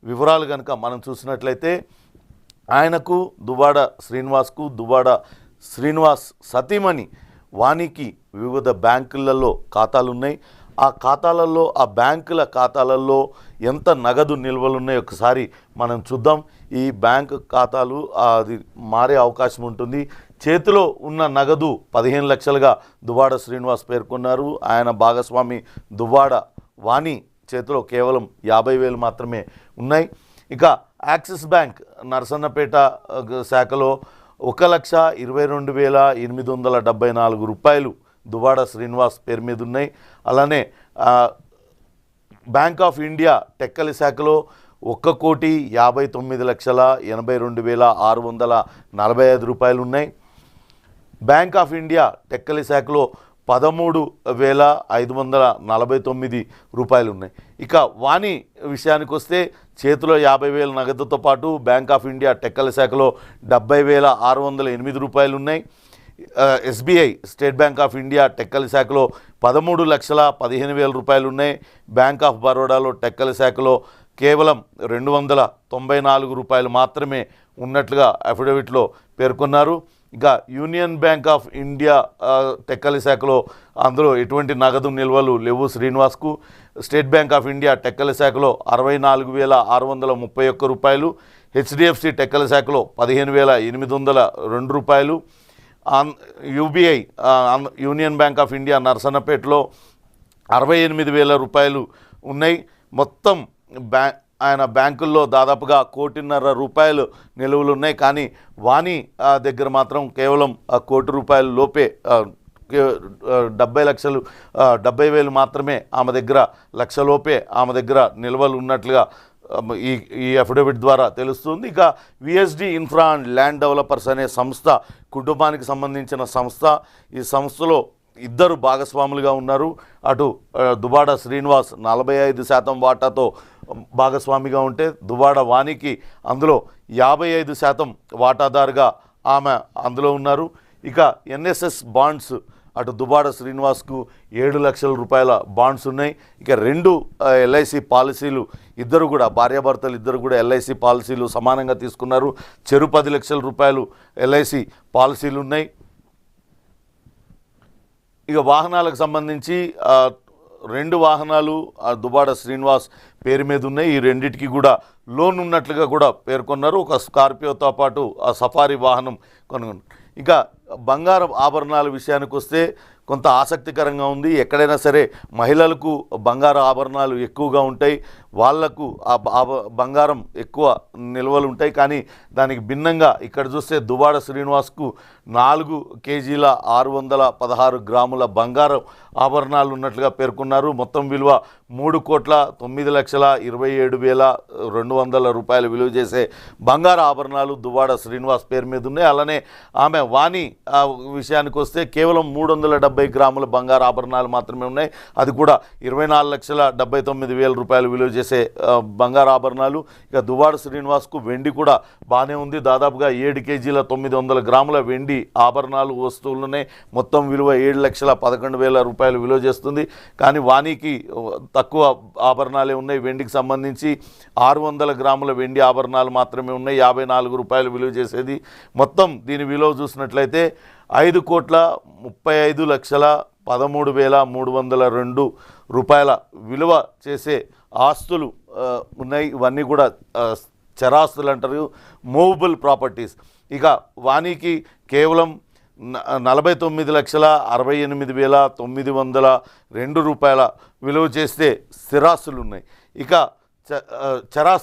వివరాలు కనుక మనం చూసినట్లయితే ఆయనకు దువ్వాడ శ్రీనివాస్ సతీమణి వానికి వివిధ బ్యాంకులలో ఖాతాలు ఉన్నాయి. ఆ ఖాతాలలో ఆ బ్యాంకుల ఖాతాలలో ఎంత నగదు నిల్వలు ఉన్నాయో ఒకసారి మనం చూద్దాం. ఈ బ్యాంకు ఖాతాలు అది మారే అవకాశం ఉంటుంది. చేతిలో ఉన్న నగదు 15 లక్షలుగా దువ్వాడ శ్రీనివాస్ పేర్కొన్నారు. ఆయన భాగస్వామి దువ్వాడ వాణి చేతిలో కేవలం 50,000 మాత్రమే ఉన్నాయి. ఇక యాక్సిస్ బ్యాంక్ నరసన్నపేట శాఖలో 1,22,874 రూపాయలు దువ్వాడ శ్రీనివాస్ పేరు మీద ఉన్నాయి. అలానే బ్యాంక్ ఆఫ్ ఇండియా టెక్కలి శాఖలో 1,59,82,645 రూపాయలు ఉన్నాయి. బ్యాంక్ ఆఫ్ ఇండియా టెక్కలి శాఖలో 13,549 రూపాయలు ఉన్నాయి. ఇక వాణి విషయానికి వస్తే చేతిలో 50,000 నగదుతో పాటు బ్యాంక్ ఆఫ్ ఇండియా టెక్కలి శాఖలో 70,608 రూపాయలు ఉన్నాయి. SBI state Bank of India Tekkali శాఖలో 13,15,000 రూపాయలు ఉన్నాయి. బ్యాంక్ ఆఫ్ బరోడాలో టెక్కలి శాఖలో కేవలం 294 రూపాయలు మాత్రమే ఉన్నట్లుగా అఫిడవిట్లో పేర్కొన్నారు. ఇక Union Bank of India Tekkali శాఖలో అందులో ఎటువంటి నగదు నిల్వలు లేవు శ్రీనివాస్కు. State Bank of India Tekkali శాఖలో 64,631 రూపాయలు. హెచ్డిఎఫ్సి టెక్కలి శాఖలో 15,802 రూపాయలు. UBI Union Bank of India నరసన్నపేటలో 68,000 రూపాయలు ఉన్నాయి. మొత్తం ఆయన బ్యాంకుల్లో దాదాపుగా 1,50,00,000 రూపాయలు నిలువలు ఉన్నాయి. కానీ వాణి దగ్గర మాత్రం కేవలం 1 కోటి రూపాయల లోపే 70,000 మాత్రమే ఆమె దగ్గర, లక్ష లోపే ఆమె దగ్గర నిల్వలు ఉన్నట్లుగా ఈ అఫిడవిట్ ద్వారా తెలుస్తుంది. ఇక VSD infra and land developers అనే సంస్థ కుటుంబానికి సంబంధించిన సంస్థ. ఈ సంస్థలో ఇద్దరు భాగస్వాములుగా ఉన్నారు. అటు దువ్వాడ శ్రీనివాస్ 45% వాటాతో భాగస్వామిగా ఉంటే దువ్వాడ వాణికి అందులో 55% వాటాదారుగా ఆమె అందులో ఉన్నారు. ఇక ఎన్ఎస్ఎస్ బాండ్స్ అటు దువ్వాడ శ్రీనివాస్కు 7 లక్షల రూపాయల బాండ్స్ ఉన్నాయి. ఇక 2 ఎల్ఐసి పాలసీలు ఇద్దరు కూడా భార్యాభర్తలు ఇద్దరు కూడా ఎల్ఐసి పాలసీలు సమానంగా తీసుకున్నారు. చెరు 10 లక్షల రూపాయలు ఎల్ఐసి పాలసీలు ఉన్నాయి. ఇక వాహనాలకు సంబంధించి 2 వాహనాలు దువ్వాడ శ్రీనివాస్ పేరు మీద ఉన్నాయి. ఈ రెండింటికి కూడా లోన్ ఉన్నట్లుగా కూడా పేర్కొన్నారు. ఒక స్కార్పియోతో పాటు ఆ సఫారీ వాహనం కొనుగోలు. ఇక బంగారం ఆభరణాల విషయానికి వస్తే కొంత ఆసక్తికరంగా ఉంది. ఎక్కడైనా సరే మహిళలకు బంగారు ఆభరణాలు ఎక్కువగా ఉంటాయి, వాళ్లకు బంగారం ఎక్కువ నిల్వలు ఉంటాయి. కానీ దానికి భిన్నంగా ఇక్కడ చూస్తే దువ్వాడ శ్రీనివాస్కు 4 కేజీల 616 గ్రాముల బంగారం ఆభరణాలు ఉన్నట్లుగా పేర్కొన్నారు. మొత్తం విలువ 3,27,27,200 రూపాయలు విలువ చేసే బంగారు ఆభరణాలు దువ్వాడ శ్రీనివాస్ పేరు మీద ఉన్నాయి. అలానే ఆమె వాణి విషయానికి వస్తే కేవలం 370 గ్రాముల బంగారు ఆభరణాలు మాత్రమే ఉన్నాయి. అది కూడా 24,79,000 రూపాయలు విలువ చేసే బంగారు ఆభరణాలు. ఇక దువ్వాడ శ్రీనివాస్కు వెండి కూడా బాగానే ఉంది. దాదాపుగా 7 కేజీల 900 గ్రాముల వెండి ఆభరణాలు వస్తువులు ఉన్నాయి. మొత్తం విలువ 7,11,000 రూపాయలు విలువ చేస్తుంది. కానీ వాణికి తక్కువ ఆభరణాలే ఉన్నాయి. వెండికి సంబంధించి 600 గ్రాముల వెండి ఆభరణాలు మాత్రమే ఉన్నాయి, 54 రూపాయలు విలువ చేసేది. మొత్తం దీని విలువ చూసినట్లయితే 5,35,13,302 రూపాయల విలువ చేసే ఆస్తులు ఉన్నాయి. ఇవన్నీ కూడా చరాస్తులు అంటారు, మూవబుల్ ప్రాపర్టీస్. ఇక వాణికి కేవలం 49,68,902 రూపాయల విలువ చేస్తే స్థిరాస్తులు ఉన్నాయి. ఇక చరాస్తులు